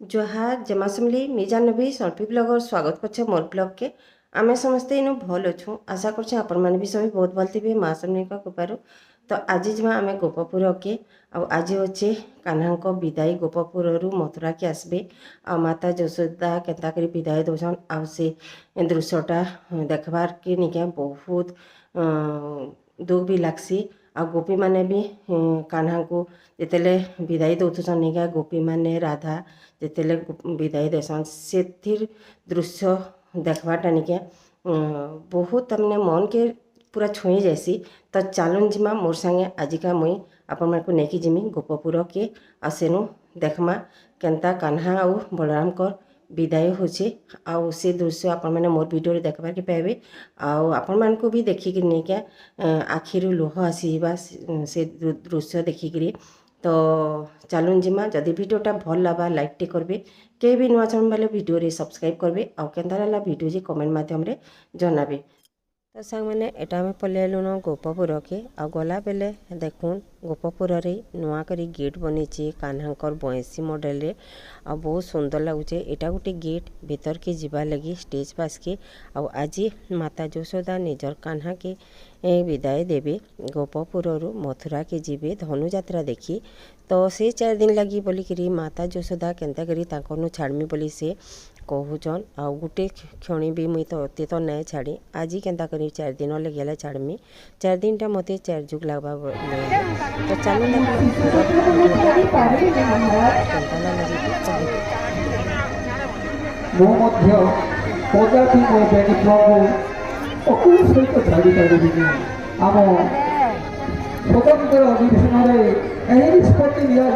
जोहार जमासमली मिजान नबी सल्फी ब्लॉगर स्वागत करछे मोर ब्लॉग के आमे समस्ते इनु भल अच्छू आशा करछे आपण माने भी सभी बहुत भल थिबे माँ समली का कृपारू। तो आज जमा आमे गोपपुर के आज होचे कान्हा को विदाई गोपपुर रु मथुरा के आसबे आ माता यशोदा केता करी विदाई दोछन आ से दृश्यटा देखबार के निके बहुत दुख भी लागसी। आ गोपी माने भी कान्हा को जितेले विदाई दौथुसन निका गोपी माने राधा जितेले विदाई देसन से दृश्य देखवाटा निके बहुत तमने मन के पूरा छुई जासी। तो चलन जिमा मोर संगे आजिका मुई आपण मानकु नेकी जिमी गोपपुर के आसेनु देखमा केनता कान्हा आउ बलराम कर विदाई होचे आउ से दृश्य आपण मैंने मोर वीडियो देखबार के पाइबे आपण मानकु भी देखिक नहीं आखिरु लुह आसीबा से दृश्य देखिक। तो चलुन जिमा जदि वीडियोटा भल लगा लाइक टे करबे के भी नुआ चैनल वाले वीडियो रे सब्सक्राइब करबे आउ केनता लागला वीडियो जे कमेंट माध्यम रे जनाबे। तो सांग मैंने एटा में पलैलुन गोपपुर के आ गला बेले देखुन गोपपुर रे नुआ करी गेट बनीचे कान्हांकर बयसी मॉडल रे आ बहुत सुंदर लगुचे। एटा गोटे गेट भीतर के जीवा लगी स्टेज पास के आ आज माता यशोदा निजर कान्हा के विदाई देवे गोपपुर रु मथुरा के जीवे धनु यात्रा देखी। तो से 4 दिन लगी बोलिकी माता यशोदा केनता करी तांकनु छाड़मी बोली से कहूचन आ गोटे क्षणी भी मुई तो अति तो नहीं छाड़ी आज केनता करी 4 दिन लगे छाड़मी 4 दिन टा मते 4 जुग लगवा। तो चलो स्वतंत्र अधिवेशन निष्पत्ति लिया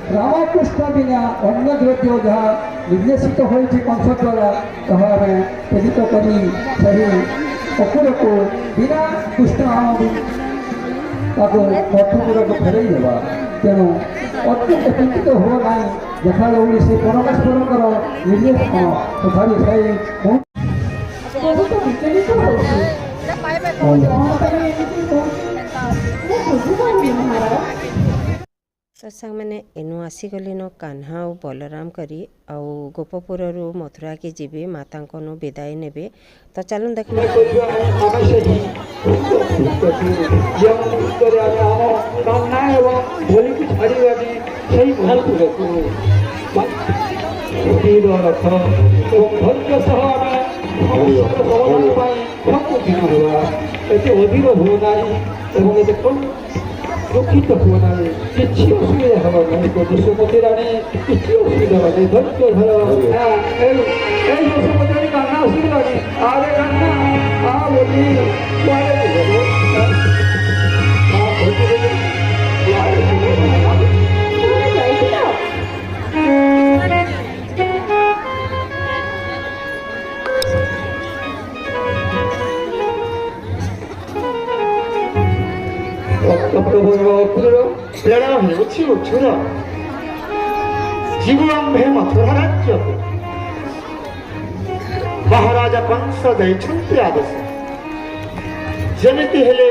रामकृष्ण बिना अन्य द्रव्य जहाँ निर्देशित होती कंस द्वारा तहा प्रेरित करी अकुर को बिना कृष्ण मथुपुर को फेर देवा तेणु अत्यंत चिंतित हो ना देखा से परमेश्वर निर्देश तथा बहुत विचलित सत्संग मैंने एनु आसीगली न कान्हा और बलराम करी आउ गोपपुर रु मथुरा के जीवे माता को विदाई नेबे। तो चलन देख दुखित हुआ ना किसी असुविधा हवा नहीं को यशोमती रानी किसी असुविधा नहीं धैर्य धर यशोमती रानी कान्ना असुविधा नहीं आरे कान्ना आ बोली जीवंभे मथुरा राज्य महाराजा कंस दैछन्ति आदेश जेमिति हेले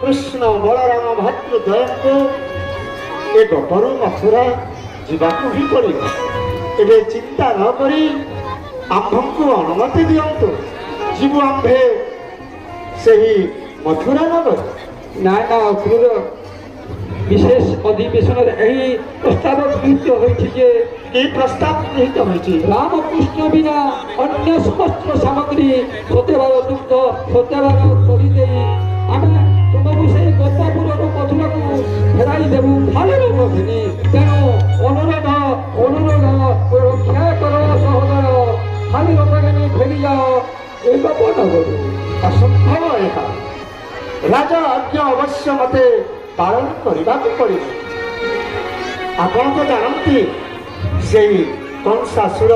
कृष्ण बलराम भातृद्वय को ए गोपरु मथुरा जीवाकु ही पड़िबो। एबे चिंता न करी आम्भंकु अनुमति दियंतु जीव आम्भे सही मथुरा नगर नाना क्रूर विशेष अधिवेशन प्रस्ताव गृहीत प्रस्ताव गृहीत रामकृष्ण बिना अन्य समस्त सामग्री सत्यवार दुग्ध सत्यवार तोड़ी दे आम तुमको से गोपपुर मथुरा को फेराई देवु खाली रखनी तेणु अनुरोध रक्षा कर सहोदर खाली रखनी फेरी जाओ एक नगर असंभव एका राजा आज्ञा अवश्य मते पालन करने पड़े। आपण तो जानती से कंसासुर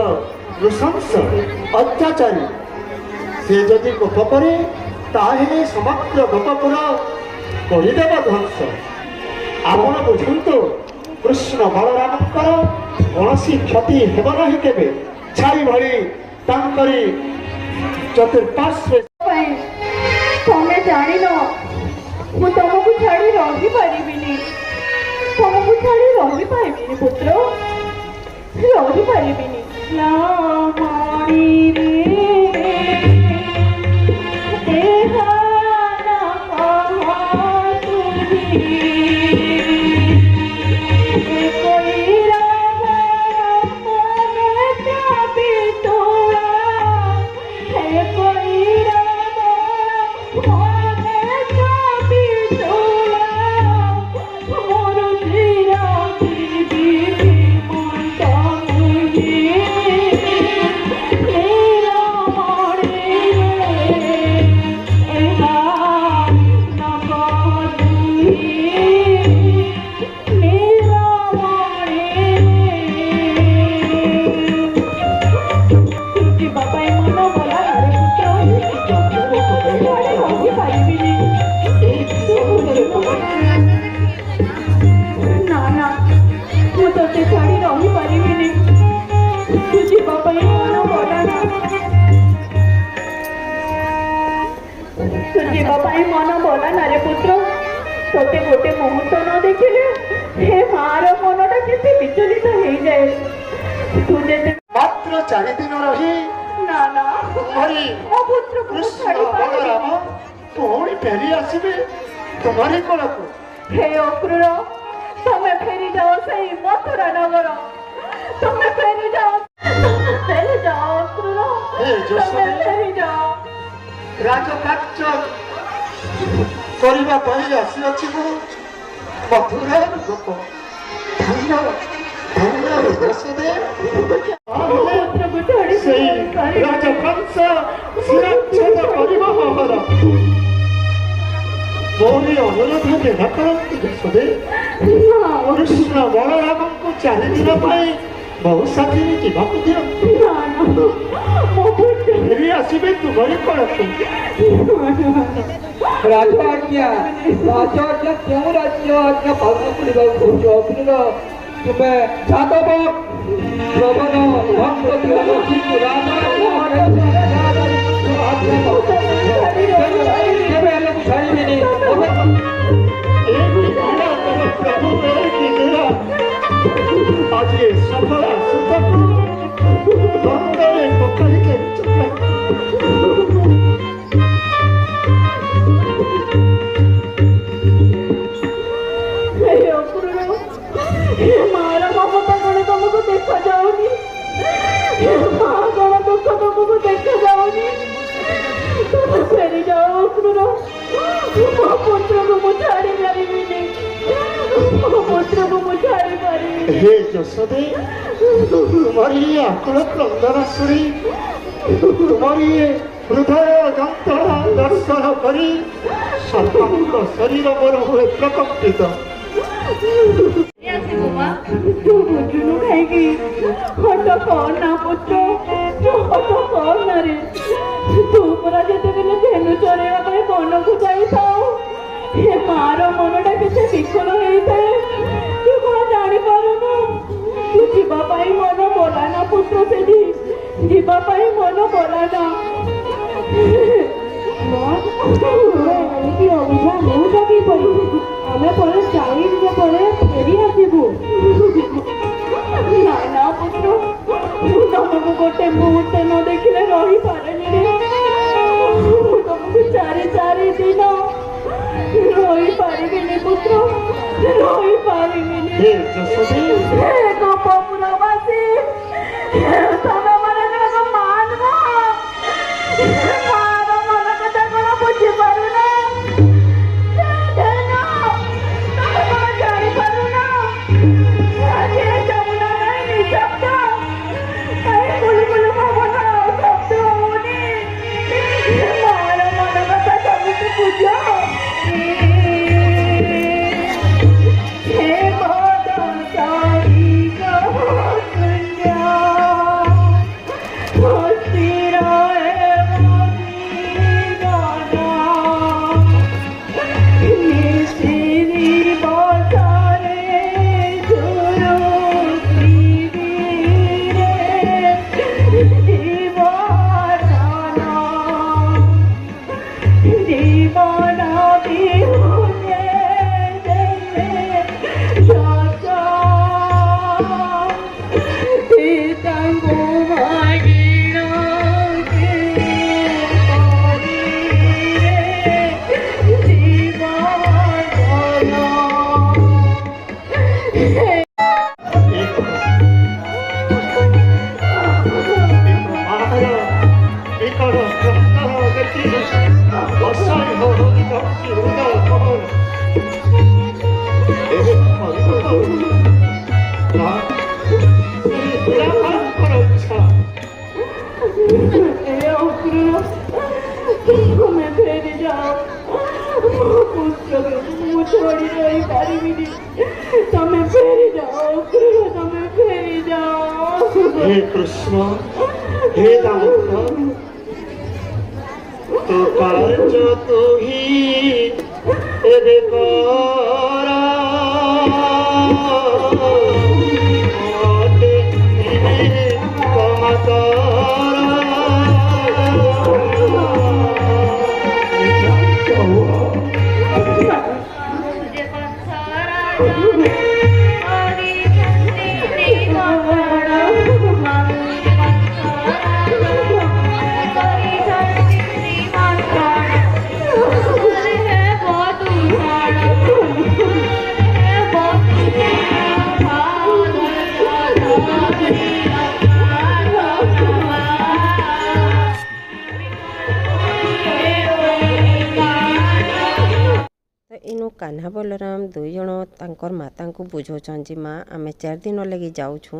नृशंस अत्याचारी से जदि गोप करे ताहेले समग्र गोपपुर करदेव ध्वंस। आपण बुझंतु कृष्ण बलराम कौन क्षति हेब नहीं केबे छाई भली तांकरी चतुर्पार्श्वे तमें जान मु तुमको छाड़ी रही पारिनी तुमको छाड़ी रही पारिनी पुत्र ରହିପାରିବିନି ଲାମଣି ରେ ଏହା ନା କହ ତୁହି कोई रामा मन चाबी तोड़ा है कोई रामा मन चाबी तोड़ा मोर जीरा बीबी मुंडा मुझे मेरा मारे एहा ना तुही मेरा मारे तुझे बाबा मन बोला रे पुत्र ରହିପାରିବିନି ନା ନା ମୁଁ ତୋତେ ଛାଡ଼ି ରହିପାରିବିନି ତୁ ଯିବା ପାଇଁ ମନ ବଲା ନା ତୁ ଯିବା ପାଇଁ ମନ ବଲା ନା ରେ ପୁତ୍ର ତୋତେ ଗୋଟେ ମୁହୂର୍ତ୍ତ ନ ଦେଖିଲେ ହେ ମାର ମନଟା କେତେ ବିଚଳିତ ହେଇଯାଏ ତୁ ଯେତେ মাত্র 4 দিন রহি ନା ନା তোমারি ମୋ ପୁତ୍ରକୁ ମୁଁ কৃষ্ণ ଛାଡ଼ି ପାରିବିନି বলরাম পুଣି ফেরি আসিবে তোমারি কোলকু हे अक्रूर तमे फेरी जाओ सही मथुरा नगर तमे फेरी जाओ अक्रूर हे जोशोदा। तमे फेरी जाओ রাজকার্য করিবা পাই আসিଅছি ମୁଁ মথুরার লোক ধন্য ধন্য যশোদে पुत्रକୁ ଛାଡ଼ି সেই ପାରିବିନି। রাজবংশ শিরচ্ছেদ করিব মহর মোরি অনুরোধ নেহা କରନ୍ତି ଯଶୋଦେ ନା କୃଷ୍ଣ ବଳରାମଙ୍କୁ 4 ଦିନ ପାଇଁ ବହୁ ସାଥିରେ ଯିବାକୁ ଦିଅନ୍ତୁ ନା ମୋ ପୁତ୍ର ଫେରି ଆସିବେ ତୁମରି କୋଳକୁ ରାଜଆଜ୍ଞା ରାଜଆଜ୍ଞା କେଉଁ ରାଜ୍ୟ ଆଜ୍ଞା ପାଳନ କରିବାକୁ କହୁଛ ଅଗ୍ନିର ତୁମେ ଯାଦବ ପ୍ରବଣ ଭକ୍ତ ଦିଅନ୍ତି ରାଜା କେବେ ହେଲେ ମୁଁ ଛାଡ଼ିବିନି এই বিধানা তব প্রভু মেরে কি দিলা আজকে সফল সুতকু দ্বন্দ্বে পকাইকে চুপে हे अक्रूर हे मारा ममता कण तुमको देखा जाऊनी हे माँ कण दुख तुमको देखा जाऊनी तुम फेरी जाओ अक्रूर ମୋ ପୁତ୍ରକୁ ମୁଁ ଛାଡ଼ି ପାରିବିନି ମୋ ପୁତ୍ରକୁ ମୁଁ ଛାଡ଼ି ପାରିବିନି হে যশোদে তোমার এই আকুল ক্রন্দন শুনি তোমার এই হৃদয় যন্ত্রণা দর্শন করি সর্বাঙ্গ শরীর মোর হুয়ে প্রকম্পিত तू बुझुनु काहीँकि हट कर ना पुत्र तू हट कर ना रे तू परा जेतेबेले धेनु चरेଇବା ପାଇଁ ବନକୁ ଯାଇଥାଉ हे मार मनटा केते विकल ହେଇଥାଏ तू କ'ଣ ଜାଣିପାରୁନୁ ତୁ ଯିବା ପାଇଁ ମନ ବୋଲା ନା ପୁତ୍ର ସେଠି ଯିବା ପାଇଁ ମନ ବୋଲା ନା ଏଣିକି ଅବୁଝା ମୁଁ ଜଗି ପଡ଼ିବୁ ଆମେ ପରେ 4 ଦିନ ପରେ ଫେରି ଆସିବୁ ନା ନା ପୁତ୍ର ମୁଁ ତମକୁ ଗୋଟେ ମୁହୂର୍ତ୍ତ ନ ଦେଖିଲେ ରହିପାରେନି ରେ ମୁଁ ତମକୁ 4 ଦିନ ରହିପାରିବିନି ପୁତ୍ର ରହିପାରିବିନି হে যশোদে ହେ ଗୋପପୁରବାସୀ ତମେ ମାନେ ଜଣକ ମାନ ମାର ମନ କଥା କ'ଣ ବୁଝିପାରୁନ ତମେ କ'ଣ ଜାଣିପାରୁନ ଆଜି ଯମୁନା ନାହିଁ ନିଶବ୍ଦ କାହିଁ ବୁଲବୁଲ ପବନ ଶବ୍ଦ ହଉନି ମାର ମନ କଥା ସବୁକୁ ବୁଝ हे ତୁମେ ଫେରି ଯାଅ ପୁତ୍ରକୁ ମୁଁ ଛାଡ଼ି ରହିପାରିବିନି ତମେ ଫେରି ଯାଅ ତମେ ଫେରି ଯାଅ हे कृष्ण हे दामोदर तो कार्य तो ही एबे करा ओटे निने ତ ଇନୁ କାହ୍ନା ବଲରାମ ଦୁଇ ଜଣ ତାଙ୍କର ମାତାଙ୍କୁ ବୁଝଉଛନ୍ ଯେ ମା ଆମେ 4 ଦିନ ଲାଗି ଯାଉଛୁଁ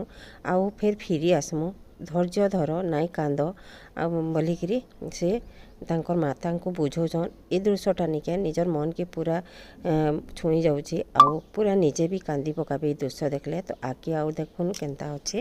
ଆଉ ଫିରି ଆସମୁ ଧୈର୍ଯ୍ୟ ଧର ନାଇଁ କାନ୍ଦ ଆଉ ବୋଲିକିରି ସେ ତାଙ୍କର ମାତାଙ୍କୁ ବୁଝଉଛନ୍। ଏ ଦୃଶ୍ୟଟା ନିକେ ନିଜର ମନକେ ପୁରା ଛୁଇଁ ଯାଉଛି ଆଉ ପୁରା ନିଜେ ବି କାନ୍ଦି ପକାବେ ଏ ଦୃଶ୍ୟ ଦେଖିଲେ। ତ ଆଗେ ଆଉ ଦେଖୁନ୍ କେନ୍ତା ଅଛି।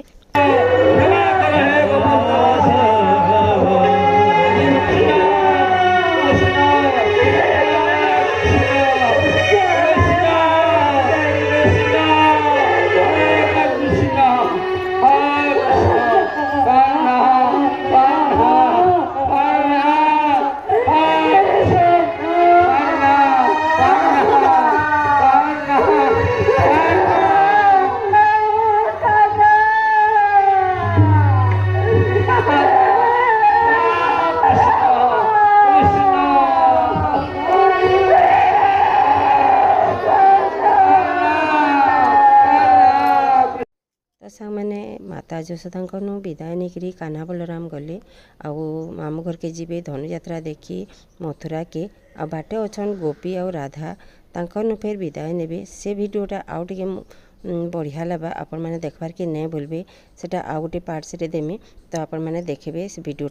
ସାଙ୍ଗମାନେ ମାତା ଯଶୋଦାଙ୍କନୁ ବିଦାୟ ନେଇକିରି କାହ୍ନା ବଲରାମ ଗଲେ ଆଉ ମାମୁଁ ଘରକେ ଯିବେ ଧନୁଯାତ୍ରା ଦେଖି ମଥୁରାକେ। ଆଉ ବାଟେ ଅଛନ୍ ଗୋପୀ ଆଉ ରାଧା ତାଙ୍କନୁ ଫେର୍ ବିଦାୟ ନେବେ। ସେ ଭିଡ଼ିଓଟା ଆଉ ଟିକେ ବଢ଼ିଆ ଲାଗବା ଆପଣମାନେ ଦେଖବାର୍କେ ନାଇଁ ଭୁଲବେ। ସେଟା ଆଉ ଗୋଟେ ପାର୍ଟ ସେଟେ ଦେମି ତ ଆପଣମାନେ ଦେଖିବେ ସେ ଭିଡ଼ିଓ।